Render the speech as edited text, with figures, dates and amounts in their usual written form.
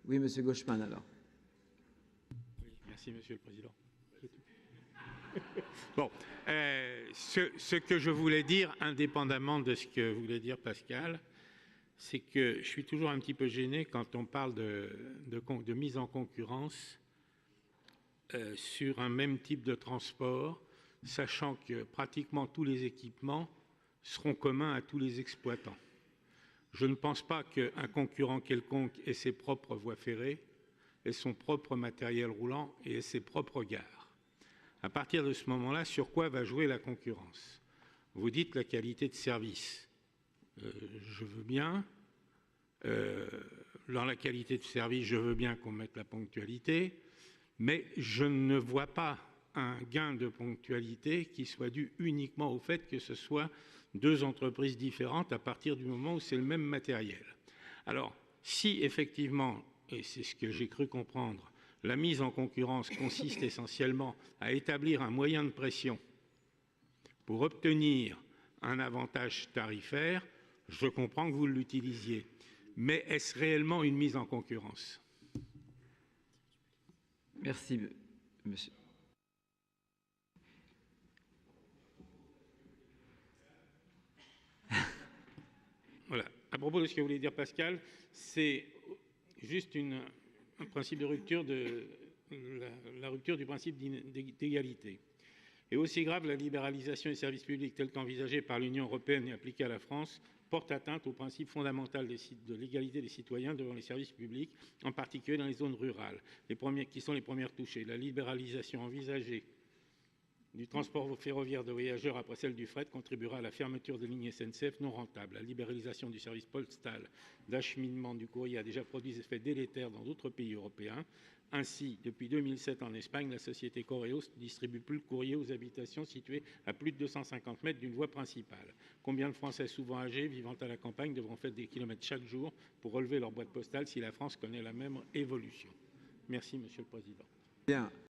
Oui, Monsieur Gauchmann, alors. Oui, merci, Monsieur le Président. Bon, ce que je voulais dire, indépendamment de ce que voulait dire Pascal, c'est que je suis toujours un petit peu gêné quand on parle de mise en concurrence sur un même type de transport, sachant que pratiquement tous les équipements seront communs à tous les exploitants. Je ne pense pas qu'un concurrent quelconque ait ses propres voies ferrées, ait son propre matériel roulant et ait ses propres gares. À partir de ce moment-là, sur quoi va jouer la concurrence? Vous dites la qualité de service. Je veux bien. Dans la qualité de service, je veux bien qu'on mette la ponctualité, mais je ne vois pas un gain de ponctualité qui soit dû uniquement au fait que ce soit deux entreprises différentes à partir du moment où c'est le même matériel. Alors, si effectivement, et c'est ce que j'ai cru comprendre, la mise en concurrence consiste essentiellement à établir un moyen de pression pour obtenir un avantage tarifaire, je comprends que vous l'utilisiez. Mais est-ce réellement une mise en concurrence? Merci, monsieur. Voilà. À propos de ce que voulait dire Pascal, c'est juste un principe de rupture la rupture du principe d'égalité. Et aussi grave, la libéralisation des services publics telle qu'envisagée par l'Union européenne et appliquée à la France porte atteinte au principe fondamental de l'égalité des citoyens devant les services publics, en particulier dans les zones rurales, qui sont les premières touchées. La libéralisation envisagée du transport ferroviaire de voyageurs après celle du fret contribuera à la fermeture de lignes SNCF non rentables. La libéralisation du service postal d'acheminement du courrier a déjà produit des effets délétères dans d'autres pays européens. Ainsi, depuis 2007 en Espagne, la société Correos ne distribue plus le courrier aux habitations situées à plus de 250 mètres d'une voie principale. Combien de Français souvent âgés, vivant à la campagne, devront faire des kilomètres chaque jour pour relever leur boîte postale si la France connaît la même évolution? Merci, Monsieur le Président. Bien.